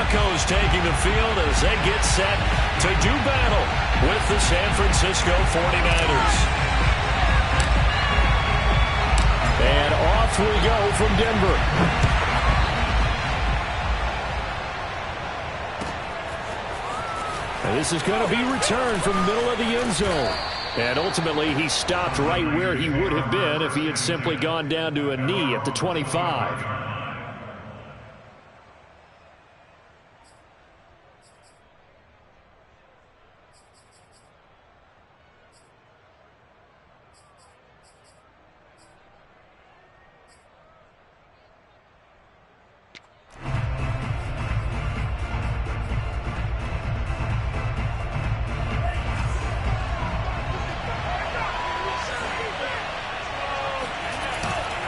Broncos taking the field as they get set to do battle with the San Francisco 49ers. And off we go from Denver. And this is going to be returned from the middle of the end zone. And ultimately, he stopped right where he would have been if he had simply gone down to a knee at the 25.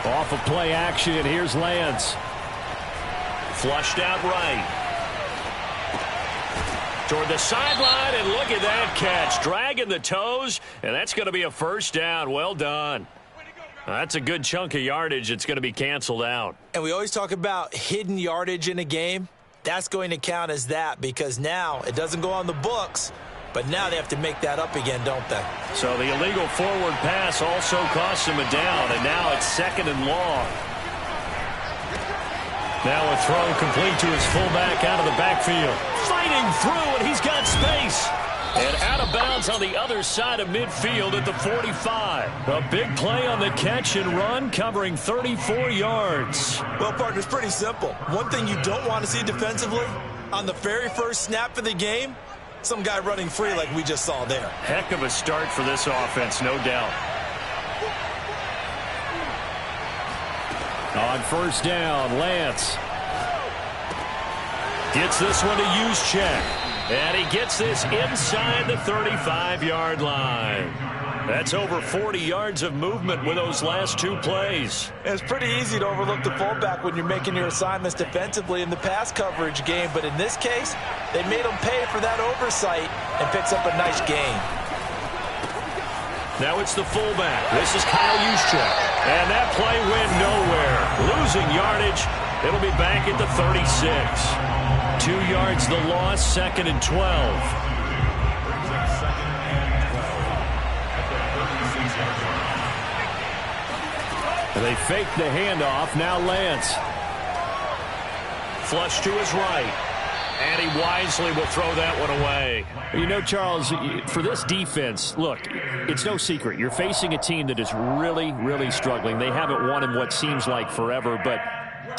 Off of play action, here's Lance. Flushed out right. Toward the sideline, and look at that catch. Dragging the toes, and that's going to be a first down. Well done. That's a good chunk of yardage. It's going to be canceled out. And we always talk about hidden yardage in a game. That's going to count as that because now it doesn't go on the books, but now they have to make that up again, don't they? So the illegal forward pass also costs him a down, and now it's 2nd and long. Now a throw complete to his fullback out of the backfield. Fighting through, and he's got space. And out of bounds on the other side of midfield at the 45. A big play on the catch and run, covering 34 yards. Well, partner, it's pretty simple. One thing you don't want to see defensively, on the very first snap of the game, some guy running free like we just saw there. Heck of a start for this offense, no doubt. On first down, Lance gets this one to use check. And he gets this inside the 35-yard line. That's over 40 yards of movement with those last two plays. It's pretty easy to overlook the fullback when you're making your assignments defensively in the pass coverage game. But in this case, they made him pay for that oversight and picks up a nice gain. Now it's the fullback. This is Kyle Juszczyk. And that play went nowhere. Losing yardage. It'll be back at the 36. 2 yards the loss, 2nd and 12. And they fake the handoff. Now Lance. Flush to his right. And he wisely will throw that one away. You know, Charles, for this defense, look, it's no secret. You're facing a team that is really, really struggling. They haven't won in what seems like forever, but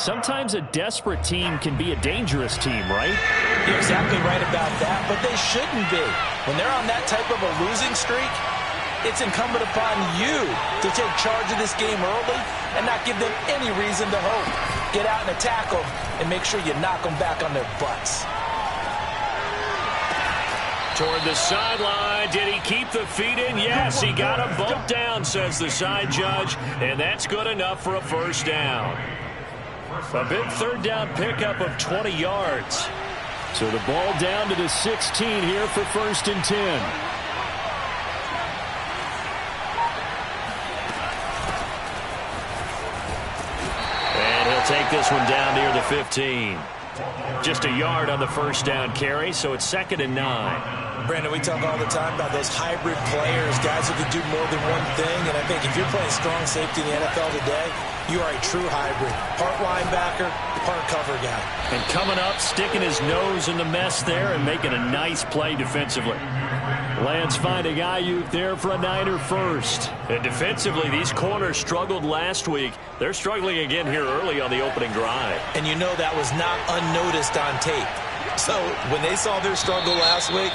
sometimes a desperate team can be a dangerous team, right? You're exactly right about that, but they shouldn't be. When they're on that type of a losing streak, it's incumbent upon you to take charge of this game early and not give them any reason to hope. Get out and attack them and make sure you knock them back on their butts. Toward the sideline. Did he keep the feet in? Yes, he got him bumped down, says the side judge, and that's good enough for a first down. A big third down pickup of 20 yards. So the ball down to the 16 here for 1st and 10. And he'll take this one down near the 15. Just a yard on the first down carry, so it's 2nd and 9. Brandon, we talk all the time about those hybrid players, guys who can do more than one thing. And I think if you're playing strong safety in the NFL today, you are a true hybrid. Part linebacker, part cover guy. And coming up, sticking his nose in the mess there and making a nice play defensively. Lance finding Ayuk there for a Niner first. And defensively, these corners struggled last week. They're struggling again here early on the opening drive. And you know that was not unnoticed on tape. So when they saw their struggle last week,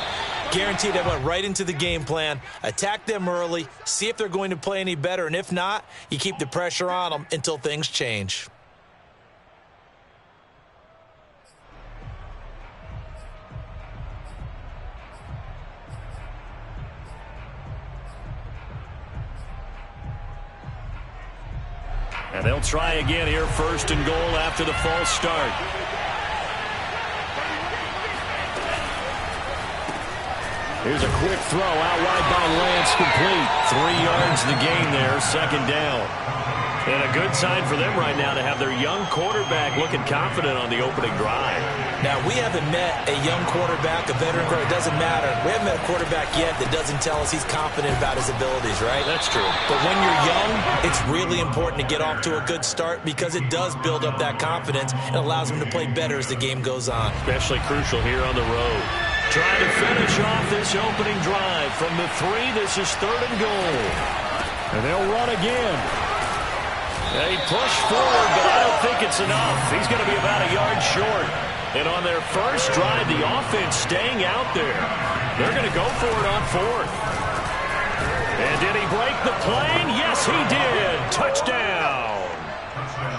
guaranteed they went right into the game plan, attack them early, see if they're going to play any better, and if not, you keep the pressure on them until things change. And they'll try again here, 1st and goal after the false start. Here's a quick throw out wide by Lance, complete. 3 yards the gain there, 2nd down. And a good sign for them right now to have their young quarterback looking confident on the opening drive. Now, we haven't met a young quarterback, a veteran quarterback. It doesn't matter. We haven't met a quarterback yet that doesn't tell us he's confident about his abilities, right? That's true. But when you're young, it's really important to get off to a good start because it does build up that confidence and allows him to play better as the game goes on. Especially crucial here on the road. Trying to finish off this opening drive from the 3. This is 3rd and goal. And they'll run again. They push forward, but I don't think it's enough. He's going to be about a yard short. And on their first drive, the offense staying out there. They're going to go for it on 4th. And did he break the plane? Yes, he did. Touchdown.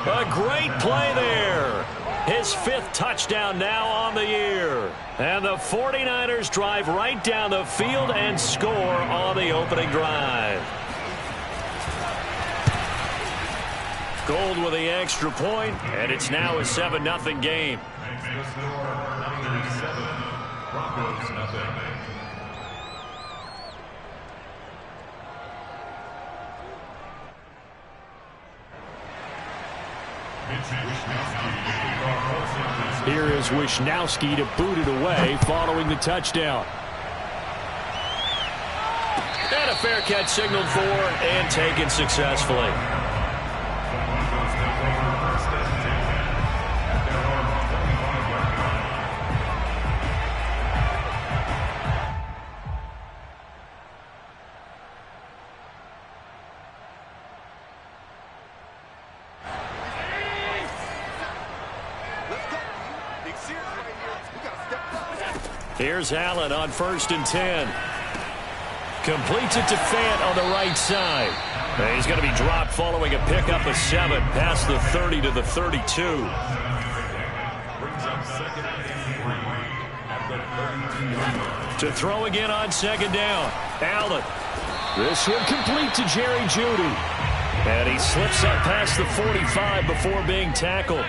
A great play there. His 5th touchdown now on the year. And the 49ers drive right down the field and score on the opening drive. Gold with the extra point, and it's now a 7-0 game. Here is Wishnowski to boot it away following the touchdown. And a fair catch signaled for and taken successfully. Here's Allen on 1st and 10. Completes it to Fant on the right side. And he's going to be dropped following a pickup of 7 past the 30 to the 32. To throw again on 2nd down. Allen. This one complete to Jerry Jeudy. And he slips up past the 45 before being tackled.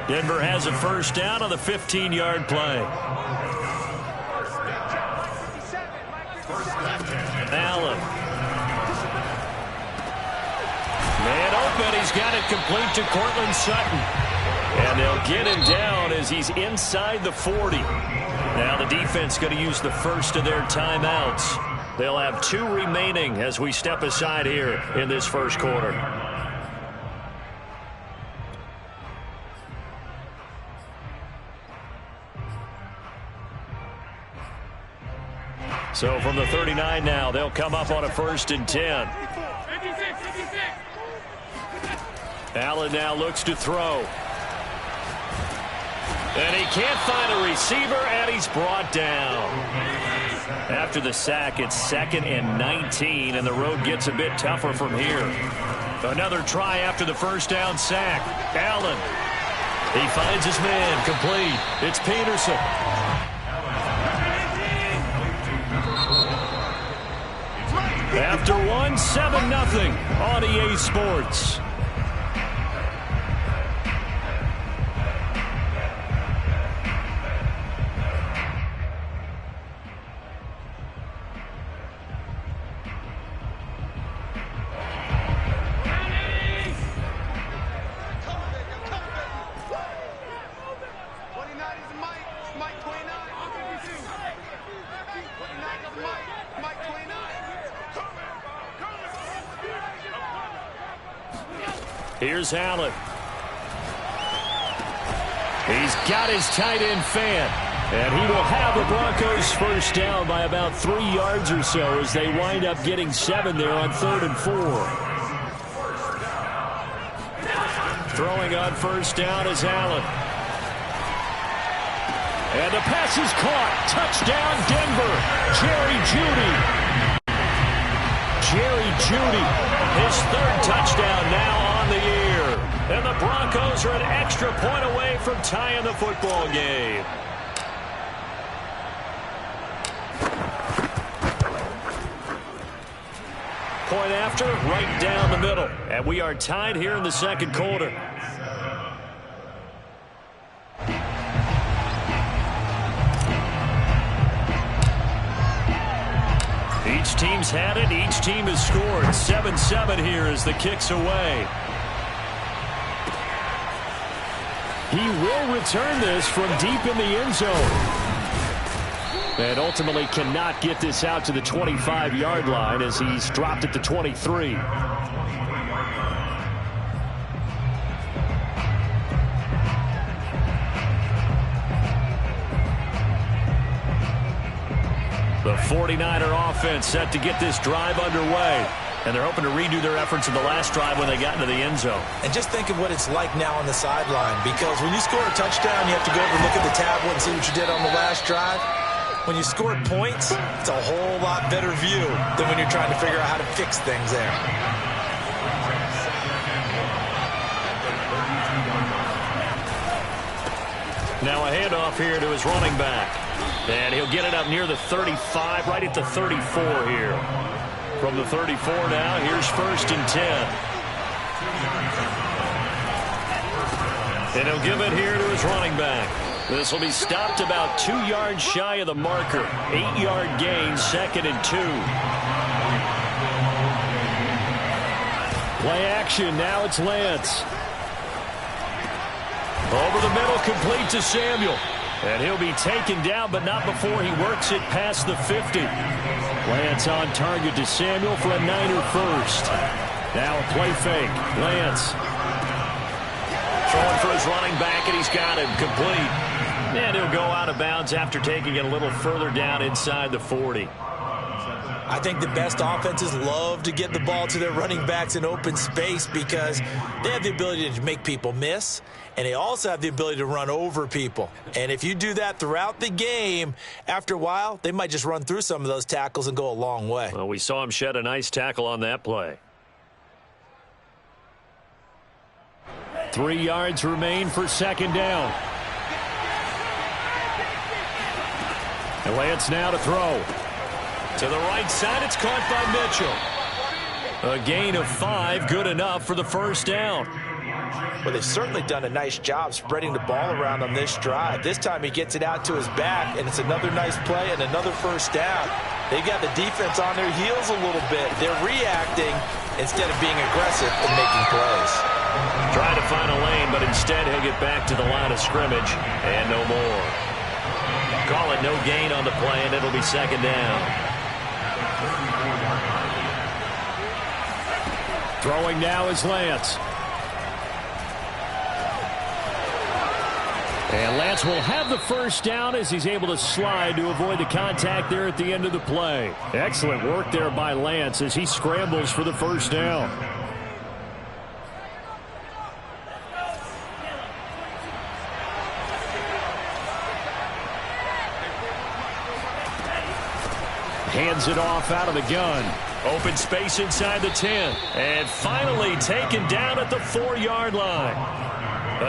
Denver has a first down on the 15-yard play. Allen. Man open. He's got it complete to Cortland Sutton. And they'll get him down as he's inside the 40. Now the defense going to use the first of their timeouts. They'll have 2 remaining as we step aside here in this first quarter. So from the 39 now, they'll come up on a 1st and 10. Allen now looks to throw. And he can't find a receiver, and he's brought down. After the sack, it's 2nd and 19, and the road gets a bit tougher from here. Another try after the first down sack. Allen. He finds his man complete. It's Peterson. After 7-0 on EA Sports. Here's Allen. He's got his tight end Fant. And he will have the Broncos first down by about 3 yards or so as they wind up getting 7 there on 3rd and 4. Throwing on first down is Allen. And the pass is caught. Touchdown, Denver. Jerry Jeudy. Jerry Jeudy. His 3rd touchdown now on the year. And the Broncos are an extra point away from tying the football game. Point after, right down the middle. And we are tied here in the second quarter. Each team's had it. Each team has scored. 7-7 here as the kick's away. He will return this from deep in the end zone. And ultimately cannot get this out to the 25-yard line as he's dropped at the 23. The 49er offense set to get this drive underway. And they're hoping to redo their efforts in the last drive when they got into the end zone. And just think of what it's like now on the sideline, because when you score a touchdown, you have to go over and look at the tablet and see what you did on the last drive. When you scored points, it's a whole lot better view than when you're trying to figure out how to fix things there. Now a handoff here to his running back. And he'll get it up near the 35, right at the 34 here. From the 34 now, here's 1st and 10. And he'll give it here to his running back. This will be stopped about 2 yards shy of the marker. 8-yard gain, 2nd and 2. Play action, now it's Lance. Over the middle, complete to Samuel. And he'll be taken down, but not before he works it past the 50. Lance on target to Samuel for a Niner first. Now a play fake. Lance throwing for his running back, and he's got him complete. And he'll go out of bounds after taking it a little further down inside the 40. I think the best offenses love to get the ball to their running backs in open space because they have the ability to make people miss, and they also have the ability to run over people. And if you do that throughout the game, after a while, they might just run through some of those tackles and go a long way. Well, we saw him shed a nice tackle on that play. 3 yards remain for 2nd down. And Lance now to throw. To the right side, it's caught by Mitchell. A gain of 5, good enough for the 1st down. Well, they've certainly done a nice job spreading the ball around on this drive. This time he gets it out to his back, and it's another nice play and another 1st down. They've got the defense on their heels a little bit. They're reacting instead of being aggressive and making plays. Trying to find a lane, but instead he'll get back to the line of scrimmage, and no more. Call it no gain on the play, and it'll be 2nd down. Throwing now is Lance. And Lance will have the 1st down as he's able to slide to avoid the contact there at the end of the play. Excellent work there by Lance as he scrambles for the 1st down. Hands it off out of the gun. Open space inside the 10. And finally taken down at the 4-yard line.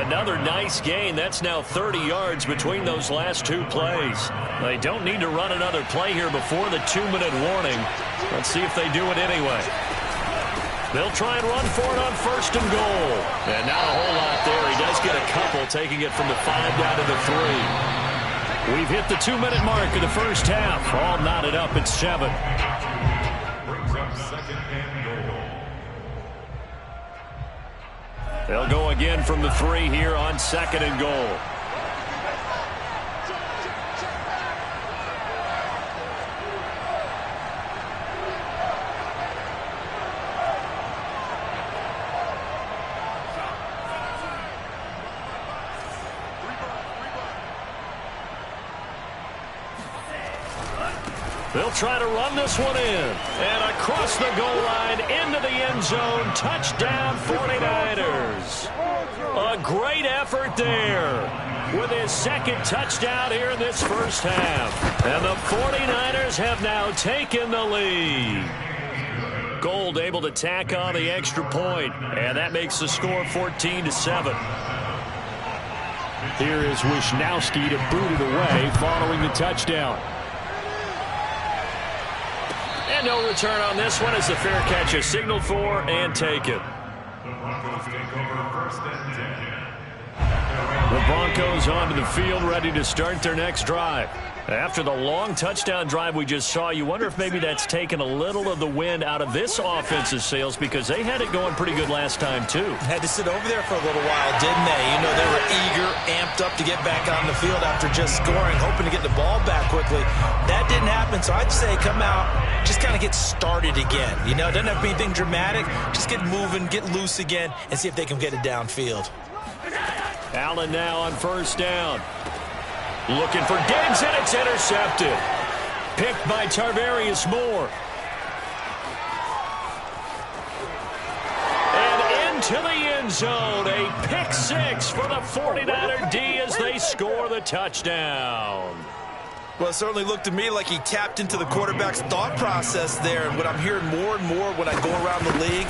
Another nice gain. That's now 30 yards between those last 2 plays. They don't need to run another play here before the 2-minute warning. Let's see if they do it anyway. They'll try and run for it on 1st and goal. And not a whole lot there. He does get a couple, taking it from the 5 down to the 3. We've hit the 2-minute mark of the 1st half. All knotted up at 7. They'll go again from the 3 here on 2nd and goal. They'll try to run this one in. And across the goal line into the end zone. Touchdown 49ers. A great effort there with his 2nd touchdown here in this 1st half. And the 49ers have now taken the lead. Gold able to tack on the extra point. And that makes the score 14-7. Here is Wisnowski to boot it away following the touchdown. And no return on this one as the fair catch is signaled for and taken. The Broncos take over 1st and 10. The Broncos onto the field, ready to start their next drive. After the long touchdown drive we just saw, you wonder if maybe that's taken a little of the wind out of this offense's sails, because they had it going pretty good last time, too. Had to sit over there for a little while, didn't they? You know, they were eager, amped up to get back on the field after just scoring, hoping to get the ball back quickly. That didn't happen, so I'd say come out, just kind of get started again. You know, it doesn't have to be anything dramatic. Just get moving, get loose again, and see if they can get it downfield. Allen now on first down. Looking for Diggs, and it's intercepted. Picked by Tarvarius Moore. And into the end zone. A pick six for the 49er D as they score the touchdown. Well, it certainly looked to me like he tapped into the quarterback's thought process there. And what I'm hearing more and more when I go around the league,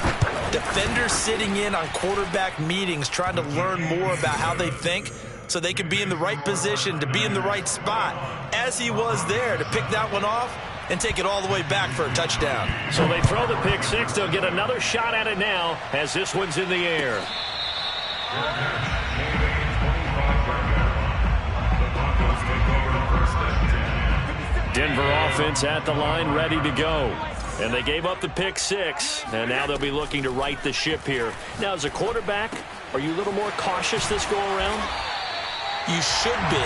defenders sitting in on quarterback meetings trying to learn more about how they think so they can be in the right position, to be in the right spot, as he was there, to pick that one off and take it all the way back for a touchdown. So they throw the pick six. They'll get another shot at it now as this one's in the air. Denver offense at the line, ready to go. And they gave up the pick six, and now they'll be looking to right the ship here. Now, as a quarterback, are you a little more cautious this go-around? You should be,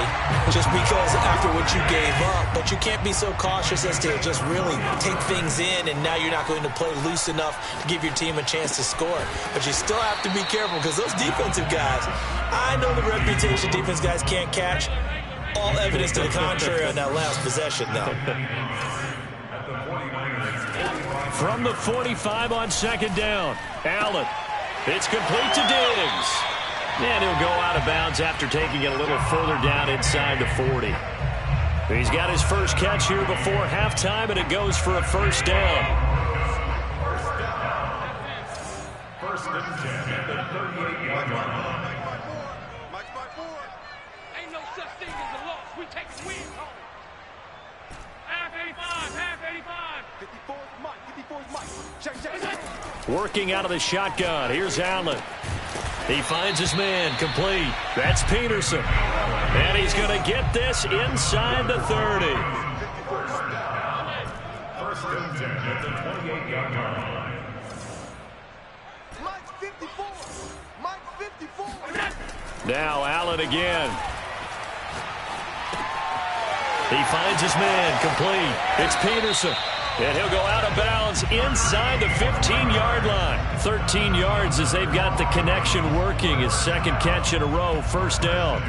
just because after what you gave up. But you can't be so cautious as to just really take things in, and now you're not going to play loose enough to give your team a chance to score. But you still have to be careful, because those defensive guys, I know the reputation defense guys can't catch. All evidence to the contrary on that last possession, though. From the 45 on second down, Allen. It's complete to Diggs. And he'll go out of bounds after taking it a little further down inside the 40. He's got his first catch here before halftime, and it goes for a first down. First and 10 at the 38-yard line. Ain't no such thing as a loss. We take the win home. Half 85, half 85. 54's Mike. Check. Working out of the shotgun. Here's Allen. He finds his man, complete. That's Peterson. And he's going to get this inside the 30. First and 10 at the 28-yard line. Mike's 54. Mike's 54. Now Allen again. He finds his man, complete. It's Peterson. And he'll go out of bounds inside the 15-yard line. 13 yards as they've got the connection working. His second catch in a row, first down.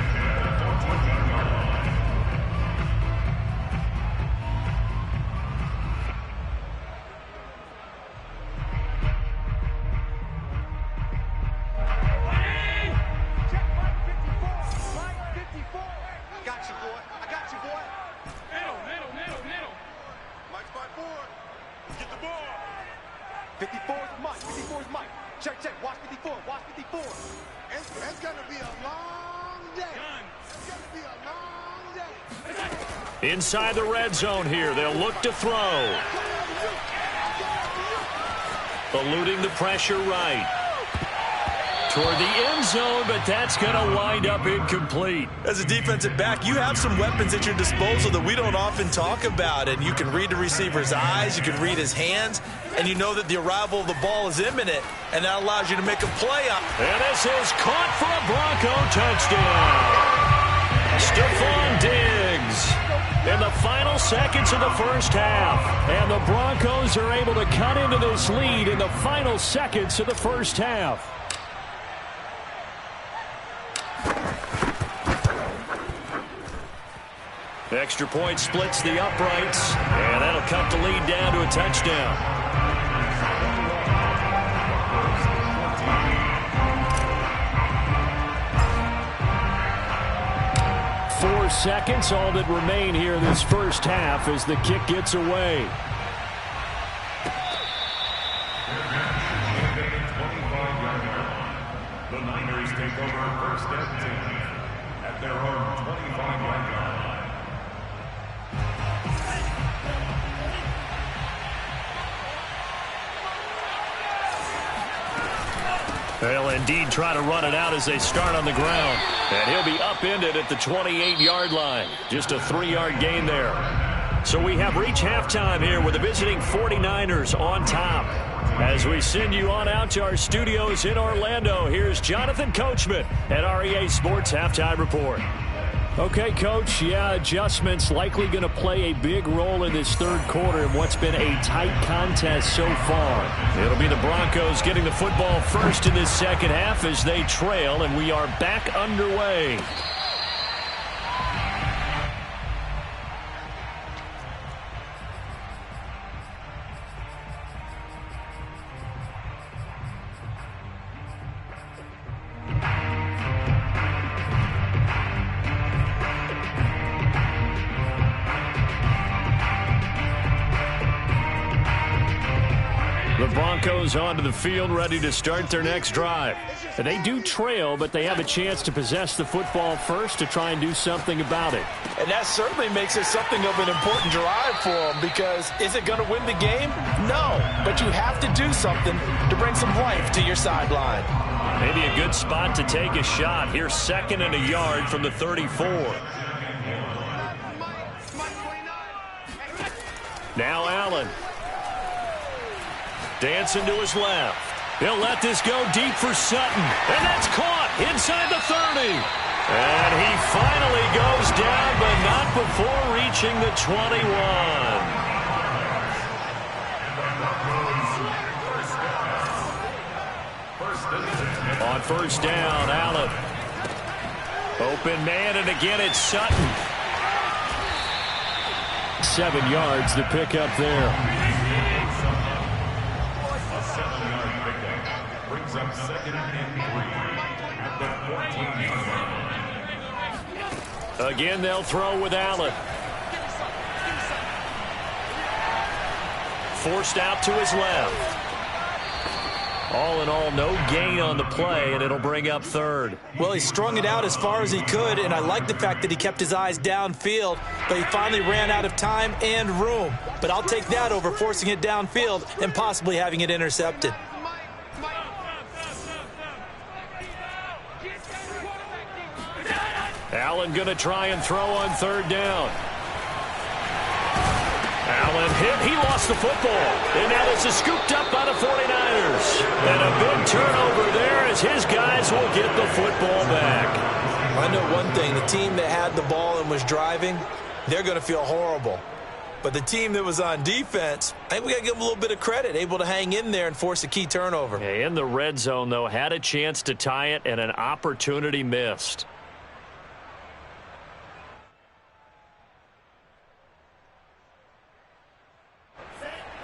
Inside the red zone here, they'll look to throw. Eluding the pressure right. Toward the end zone, but that's going to wind up incomplete. As a defensive back, you have some weapons at your disposal that we don't often talk about. And you can read the receiver's eyes, you can read his hands, and you know that the arrival of the ball is imminent, and that allows you to make a play on. And this is caught for a Bronco touchdown. Stephon Diggs in the final seconds of the first half. And the Broncos are able to cut into this lead in the final seconds of the first half. Extra point splits the uprights, and that'll cut the lead down to a touchdown. 4 seconds, all that remain here in this first half as the kick gets away. The Niners take over first and 10 at their own 25-yard line. They'll indeed try to run it out as they start on the ground. And he'll be upended at the 28-yard line. Just a 3-yard gain there. So we have reached halftime here with the visiting 49ers on top. As we send you on out to our studios in Orlando, here's Jonathan Coachman at REA Sports Halftime Report. Okay, Coach, yeah, adjustments likely going to play a big role in this third quarter in what's been a tight contest so far. It'll be the Broncos getting the football first in this second half as they trail, and we are back underway. The Broncos onto the field, ready to start their next drive. And they do trail, but they have a chance to possess the football first to try and do something about it. And that certainly makes it something of an important drive for them, because is it going to win the game? No, but you have to do something to bring some life to your sideline. Maybe a good spot to take a shot. Here's 2nd and a yard from the 34. Now Allen. Dancing to his left. He'll let this go deep for Sutton. And that's caught inside the 30. And he finally goes down, but not before reaching the 21. On first down, Allen. Open man, and again it's Sutton. 7 yards to pick up there. Brings up 2nd and 3 at the 14-yard line. Again, they'll throw with Allen. Forced out to his left. All in all, no gain on the play, and it'll bring up 3rd. Well, he strung it out as far as he could, and I like the fact that he kept his eyes downfield, but he finally ran out of time and room. But I'll take that over forcing it downfield and possibly having it intercepted. Allen going to try and throw on 3rd down. Allen hit. He lost the football. And now this is scooped up by the 49ers. And a big turnover there as his guys will get the football back. I know one thing. The team that had the ball and was driving, they're going to feel horrible. But the team that was on defense, I think we got to give them a little bit of credit, able to hang in there and force a key turnover. Yeah, in the red zone, though, had a chance to tie it and an opportunity missed.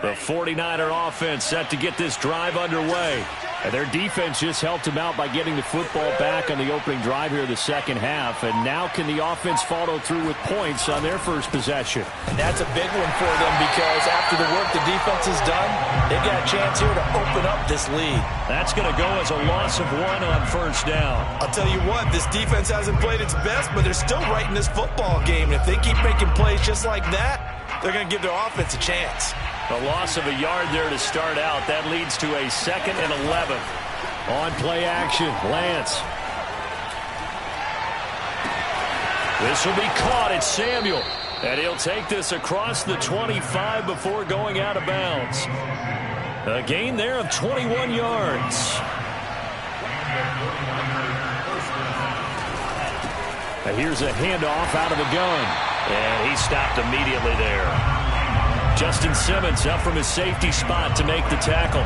The 49er offense set to get this drive underway. And their defense just helped them out by getting the football back on the opening drive here in the second half. And now can the offense follow through with points on their first possession? And that's a big one for them, because after the work the defense has done, they've got a chance here to open up this lead. That's going to go as a loss of 1 on first down. I'll tell you what, this defense hasn't played its best, but they're still right in this football game. And if they keep making plays just like that, they're going to give their offense a chance. A loss of a yard there to start out. That leads to a 2nd and 11. On play action, Lance. This will be caught. It's Samuel. And he'll take this across the 25 before going out of bounds. A gain there of 21 yards. Now here's a handoff out of the gun. And he stopped immediately there. Justin Simmons up from his safety spot to make the tackle.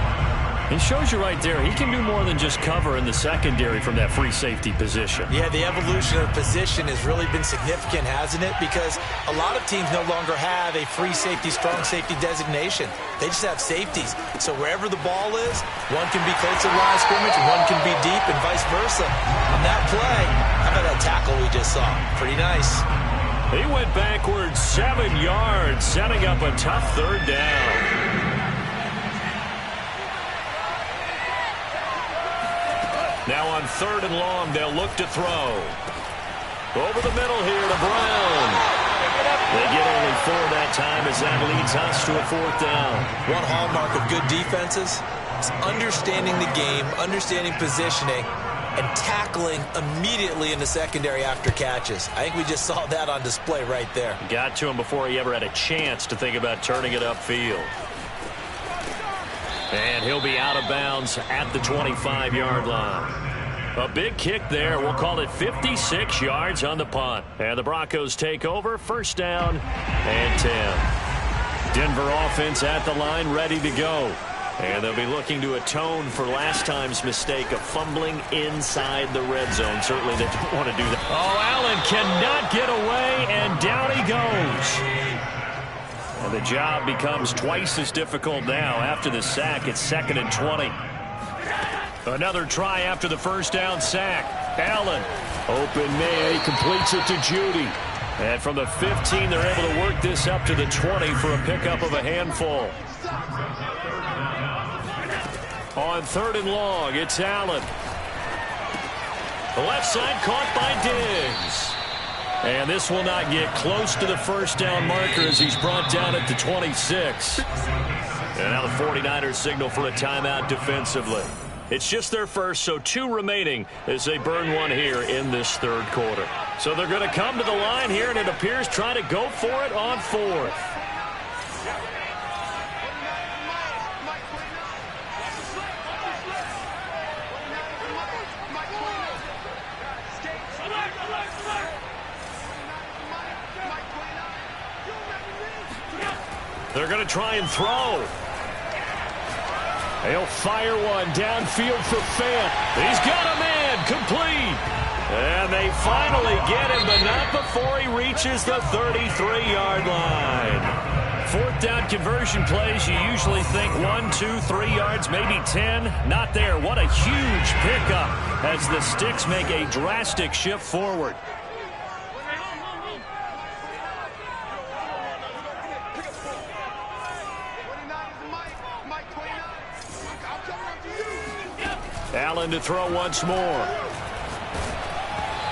It shows you right there, he can do more than just cover in the secondary from that free safety position. Yeah, the evolution of position has really been significant, hasn't it? Because a lot of teams no longer have a free safety, strong safety designation. They just have safeties. So wherever the ball is, one can be close to the line of scrimmage, one can be deep, and vice versa. On that play, how about that tackle we just saw? Pretty nice. He went backwards 7 yards, setting up a tough 3rd down. Now on 3rd and long, they'll look to throw. Over the middle here to Brown. They get only 4 that time as that leads us to a 4th down. One hallmark of good defenses, It's understanding the game, understanding positioning, and tackling immediately in the secondary after catches. I think we just saw that on display right there. Got to him before he ever had a chance to think about turning it upfield. And he'll be out of bounds at the 25-yard line. A big kick there. We'll call it 56 yards on the punt. And the Broncos take over. First down and 10. Denver offense at the line, ready to go. And they'll be looking to atone for last time's mistake of fumbling inside the red zone. Certainly they don't want to do that. Oh, Allen cannot get away, and down he goes. And the job becomes twice as difficult now. After the sack, it's 2nd and 20. Another try after the first down sack. Allen, open man, he completes it to Judy. And from the 15, they're able to work this up to the 20 for a pickup of a handful. On 3rd and long, it's Allen. The left side caught by Diggs. And this will not get close to the first down marker as he's brought down at the 26. And now the 49ers signal for a timeout defensively. It's just their first, so 2 remaining as they burn one here in this 3rd quarter. So they're going to come to the line here, and it appears trying to go for it on 4th. They're going to try and throw. He'll fire one downfield for Fant. He's got a man, complete. And they finally get him, but not before he reaches the 33-yard line. 4th down conversion plays, you usually think 1, 2, 3 yards, maybe 10. Not there. What a huge pickup as the Sticks make a drastic shift forward. Allen to throw once more.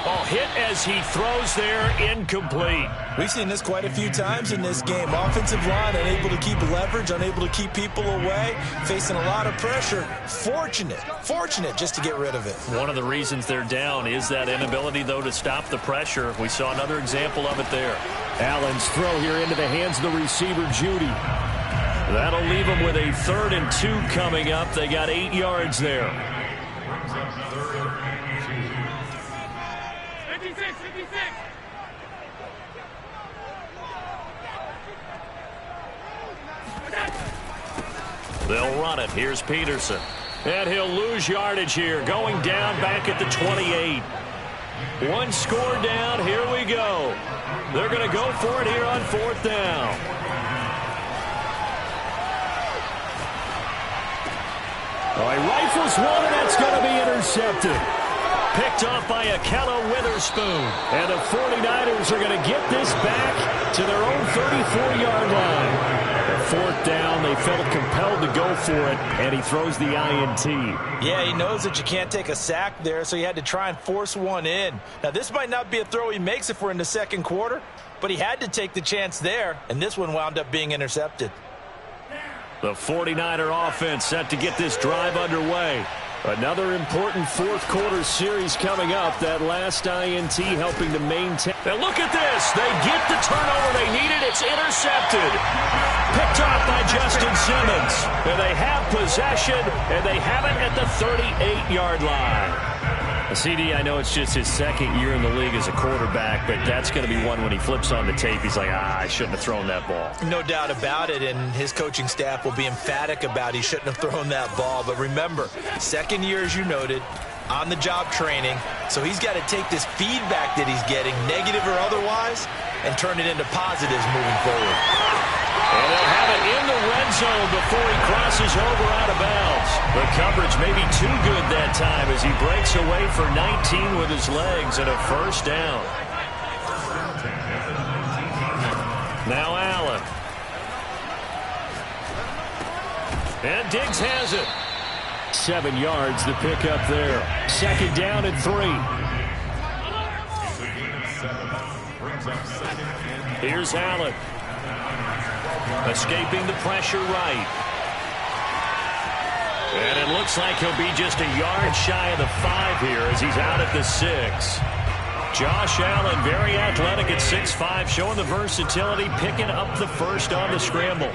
Oh, hit as he throws there, incomplete. We've seen this quite a few times in this game. Offensive line unable to keep leverage, unable to keep people away, facing a lot of pressure. Fortunate just to get rid of it. One of the reasons they're down is that inability, though, to stop the pressure. We saw another example of it there. Allen's throw here into the hands of the receiver, Judy. That'll leave them with a 3rd and 2 coming up. They got 8 yards there. 56, 56. They'll run it. Here's Peterson. And he'll lose yardage here. Going down back at the 28. 1 score down. Here we go. They're going to go for it here on 4th down. Oh, he rifles one, and that's going to be intercepted. Picked off by Akella Witherspoon. And the 49ers are going to get this back to their own 34-yard line. 4th down, they felt compelled to go for it, and he throws the INT. Yeah, he knows that you can't take a sack there, so he had to try and force one in. Now, this might not be a throw he makes if we're in the 2nd quarter, but he had to take the chance there, and this one wound up being intercepted. The 49er offense set to get this drive underway. Another important 4th quarter series coming up. That last INT helping to maintain. Now look at this. They get the turnover they needed. It's intercepted. Picked off by Justin Simmons. And they have possession, and they have it at the 38-yard line. CD, I know it's just his 2nd year in the league as a quarterback, but that's going to be one when he flips on the tape. He's like, I shouldn't have thrown that ball. No doubt about it, and his coaching staff will be emphatic about he shouldn't have thrown that ball. But remember, 2nd year, as you noted, on-the-job training, so he's got to take this feedback that he's getting, negative or otherwise, and turn it into positives moving forward. And they'll have it in the red zone before he crosses over out of bounds. The coverage may be too good that time as he breaks away for 19 with his legs and a 1st down. Now Allen. And Diggs has it. 7 yards the pickup there. 2nd down and 3. Here's Allen. Escaping the pressure right. And it looks like he'll be just a yard shy of the 5 here as he's out at the 6. Josh Allen, very athletic at 6'5", showing the versatility, picking up the first on the scramble.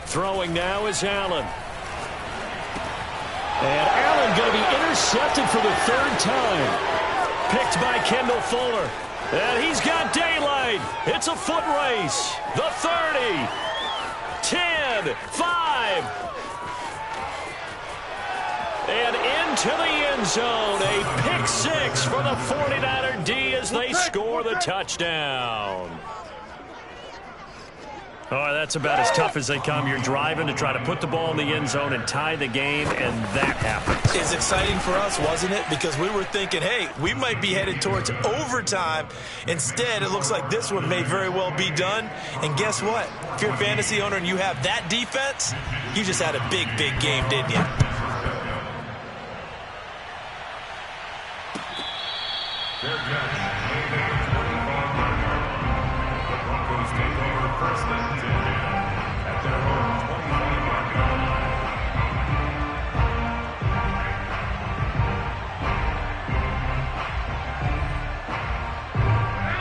Throwing now is Allen. And Allen going to be intercepted for the 3rd time. Picked by Kendall Fuller. And he's got daylight. It's a foot race. The 30. 10, 5. And into the end zone. A pick 6 for the 49er D as they score the touchdown. Oh, that's about as tough as they come. You're driving to try to put the ball in the end zone and tie the game, and that happens. It's exciting for us, wasn't it? Because we were thinking, hey, we might be headed towards overtime. Instead, it looks like this one may very well be done. And guess what? If you're a fantasy owner and you have that defense, you just had a big, big game, didn't you? First and 10 at their own 25-yard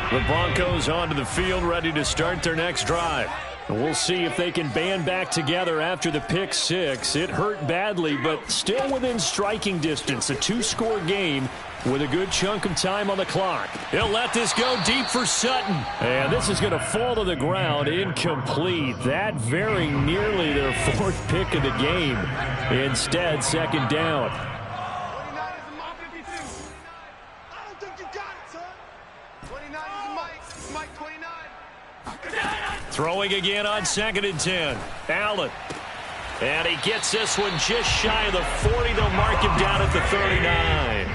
line. The Broncos onto the field, ready to start their next drive. We'll see if they can band back together after the pick 6. It hurt badly, but still within striking distance. A 2-score game with a good chunk of time on the clock. He'll let this go deep for Sutton. And this is going to fall to the ground, incomplete. That very nearly their 4th pick of the game. Instead, 2nd down. 29 is a Montre 52. I don't think you got it, son. 29 is a Mike 29. Throwing again on 2nd and 10. Allen. And he gets this one just shy of the 40. They'll mark him down at the 39.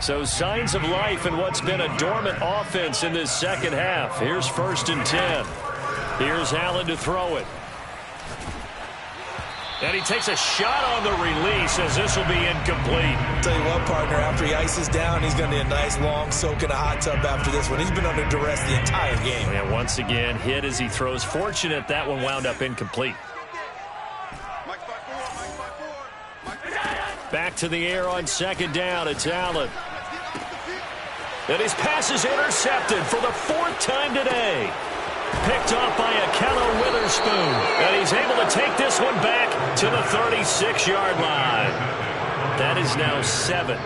So signs of life in what's been a dormant offense in this second half. Here's 1st and 10. Here's Allen to throw it. And he takes a shot on the release as this will be incomplete. Tell you what, partner, after he ices down, he's going to need a nice long soak in a hot tub after this one. He's been under duress the entire game. And once again, hit as he throws. Fortunate that one wound up incomplete. Back to the air on 2nd down. It's Allen. And his pass is intercepted for the 4th time today. Picked off by Akello Witherspoon. And he's able to take this one back to the 36-yard line. That is now 7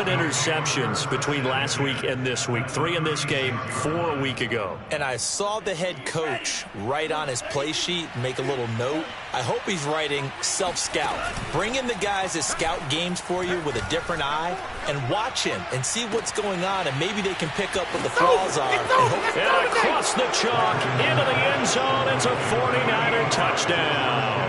interceptions between last week and this week. 3 in this game, 4 a week ago. And I saw the head coach write on his play sheet, make a little note. I hope he's writing self-scout. Bring in the guys that scout games for you with a different eye and watch him and see what's going on, and maybe they can pick up what the flaws are. And across the chalk, into the end zone, it's a 49er touchdown.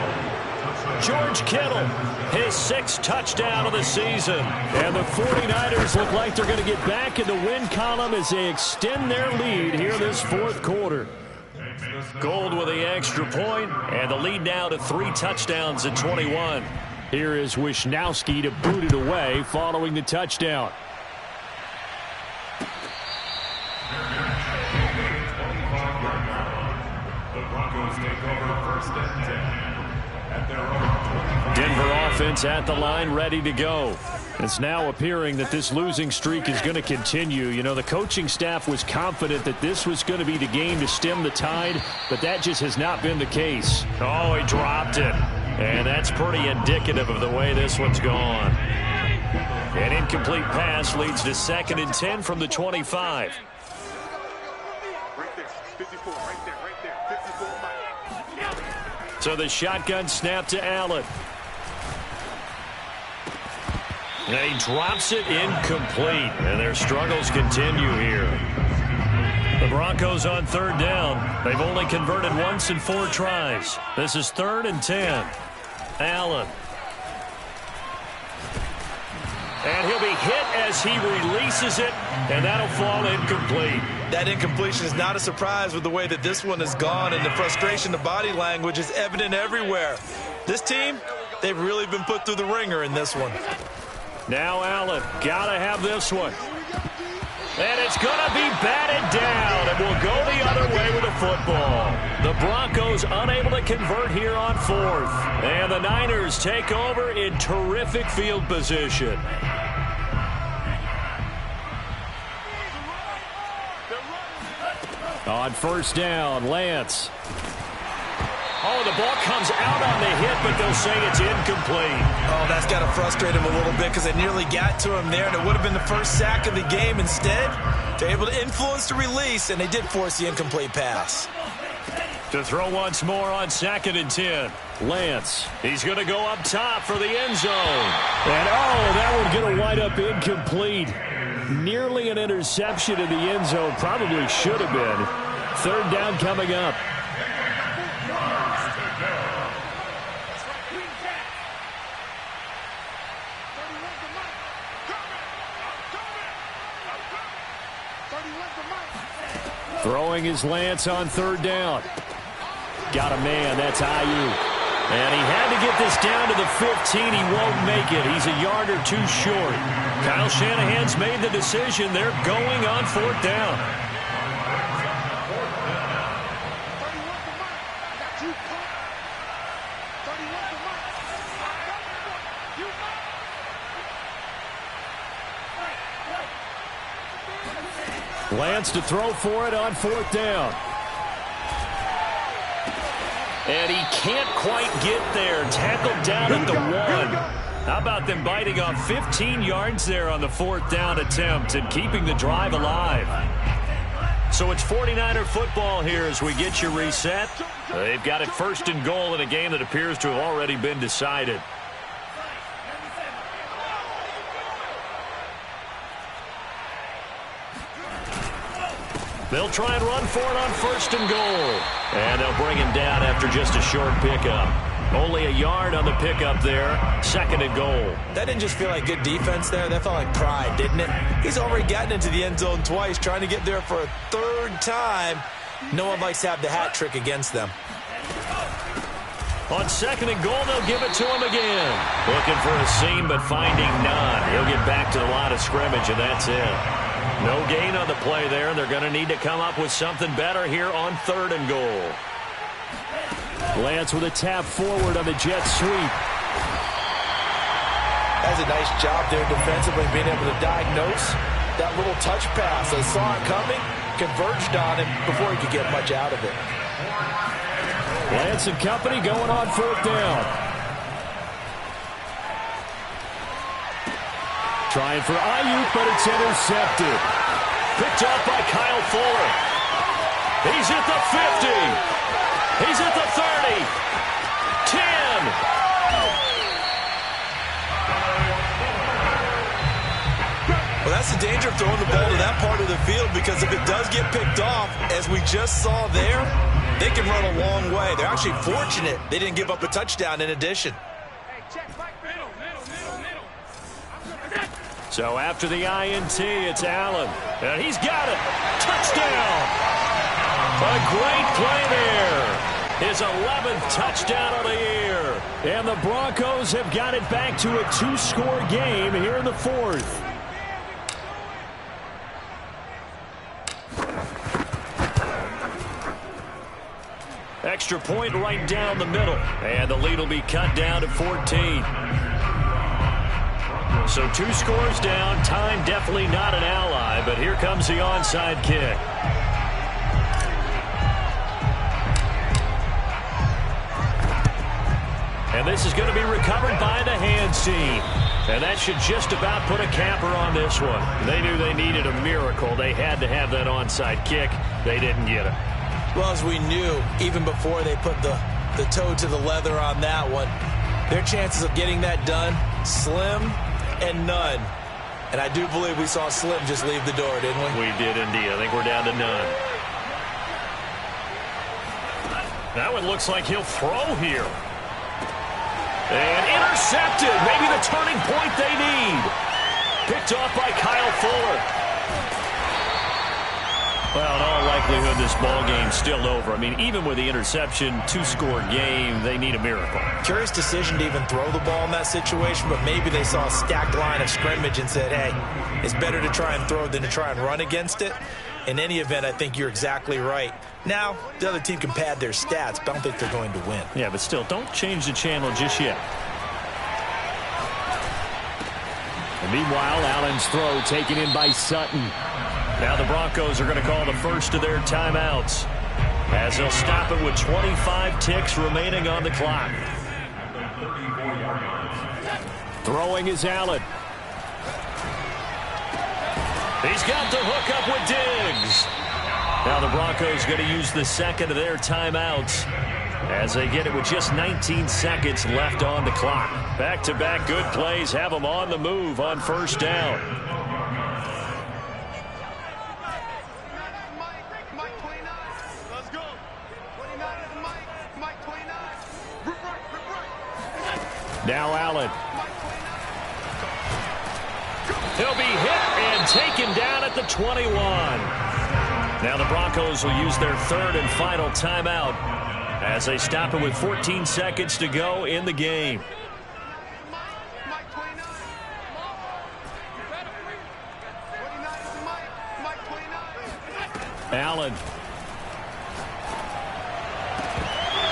George Kittle, his 6th touchdown of the season. And the 49ers look like they're going to get back in the win column as they extend their lead here this 4th quarter. Gold with the extra point, and the lead now to 3 touchdowns at 21. Here is Wisnowski to boot it away following the touchdown. The Broncos take over 1st and 10. Denver offense at the line, ready to go. It's now appearing that this losing streak is going to continue. You know, the coaching staff was confident that this was going to be the game to stem the tide, but that just has not been the case. Oh, he dropped it. And that's pretty indicative of the way this one's gone. An incomplete pass leads to 2nd and 10 from the 25. Right there, 54, right there, 54, Mike. So the shotgun snap to Allen. And he drops it incomplete. And their struggles continue here. The Broncos on 3rd down. They've only converted once in 4 tries. This is 3rd and 10. Allen. And he'll be hit as he releases it, and that'll fall incomplete. That incompletion is not a surprise with the way that this one has gone, and the frustration, the body language is evident everywhere. This team, they've really been put through the ringer in this one. Now Allen, gotta have this one. And it's going to be batted down, and we'll go the other way with the football. The Broncos unable to convert here on 4th. And the Niners take over in terrific field position. On 1st down, Lance. Oh, the ball comes out on the hit, but they'll say it's incomplete. Oh, that's got to frustrate him a little bit because they nearly got to him there, and it would have been the first sack of the game. Instead, they're able to influence the release, and they did force the incomplete pass. To throw once more on 2nd and 10. Lance, he's going to go up top for the end zone. And, that one's going to wind up incomplete. Nearly an interception in the end zone. Probably should have been. 3rd down coming up. Throwing his Lance on 3rd down. Got a man. That's Ayuk. And he had to get this down to the 15. He won't make it. He's a yard or two short. Kyle Shanahan's made the decision. They're going on 4th down. Lance to throw for it on 4th down. And he can't quite get there. Tackled down at the 1. How about them biting off 15 yards there on the 4th down attempt and keeping the drive alive? So it's 49er football here as we get you reset. They've got it 1st and goal in a game that appears to have already been decided. They'll try and run for it on 1st and goal. And they'll bring him down after just a short pickup. Only a yard on the pickup there. 2nd and goal. That didn't just feel like good defense there. That felt like pride, didn't it? He's already gotten into the end zone twice, trying to get there for a 3rd time. No one likes to have the hat trick against them. On 2nd and goal, they'll give it to him again. Looking for a seam, but finding none. He'll get back to the line of scrimmage, and that's it. No gain on the play there. They're going to need to come up with something better here on 3rd and goal. Lance with a tap forward on the jet sweep. That's a nice job there defensively, being able to diagnose that little touch pass. They saw it coming, converged on him before he could get much out of it. Lance and company going on 4th down. Trying for Ayuk, but it's intercepted. Picked up by Kyle Fuller. He's at the 50. He's at the 30. 10. Well, that's the danger of throwing the ball to that part of the field, because if it does get picked off, as we just saw there, they can run a long way. They're actually fortunate they didn't give up a touchdown in addition. So after the INT, it's Allen. And he's got it. Touchdown. A great play there. His 11th touchdown of the year. And the Broncos have got it back to a 2-score game here in the 4th. Extra point right down the middle. And the lead will be cut down to 14. So 2 scores down. Time definitely not an ally, but here comes the onside kick. And this is going to be recovered by the hands team. And that should just about put a capper on this one. They knew they needed a miracle. They had to have that onside kick. They didn't get it. Well, as we knew, even before they put the toe to the leather on that one, their chances of getting that done, slim and none. And I do believe we saw Slim just leave the door, didn't we? We did indeed. I think we're down to none. That one looks like he'll throw here. And intercepted. Maybe the turning point they need. Picked off by Kyle Fuller. Well, in all likelihood, likelihood this ball game's still over. I mean, even with the interception, two-score game, they need a miracle. Curious decision to even throw the ball in that situation, but maybe they saw a stacked line of scrimmage and said, hey, it's better to try and throw than to try and run against it. In any event, I think you're exactly right. Now, the other team can pad their stats, but I don't think they're going to win. Yeah, but still, don't change the channel just yet. And meanwhile, Allen's throw taken in by Sutton. Now the Broncos are going to call the first of their timeouts as they'll stop it with 25 ticks remaining on the clock. Throwing is Allen. He's got the hook up with Diggs. Now the Broncos going to use the second of their timeouts as they get it with just 19 seconds left on the clock. Back-to-back good plays have them on the move on first down. Mike 29. Let's go. 29 is Mike 29. Rip right. Now Allen. Mike 29. He'll be hit and taken down at the 21. Now the Broncos will use their third and final timeout as they stop it with 14 seconds to go in the game. Mike 29. 29 is Mike 29. Allen.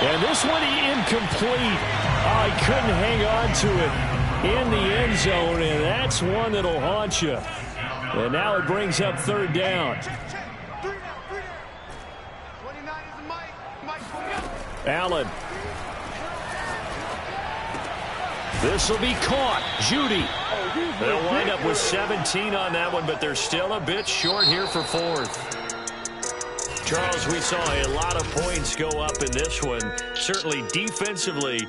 And this one incomplete. Oh, he couldn't hang on to it in the end zone, and that's one that'll haunt you. And now it brings up third down. 29 is Mike 29. Allen. This will be caught. Judy. They'll wind up with 17 on that one, but they're still a bit short here for fourth. Charles, we saw a lot of points go up in this one. Certainly defensively,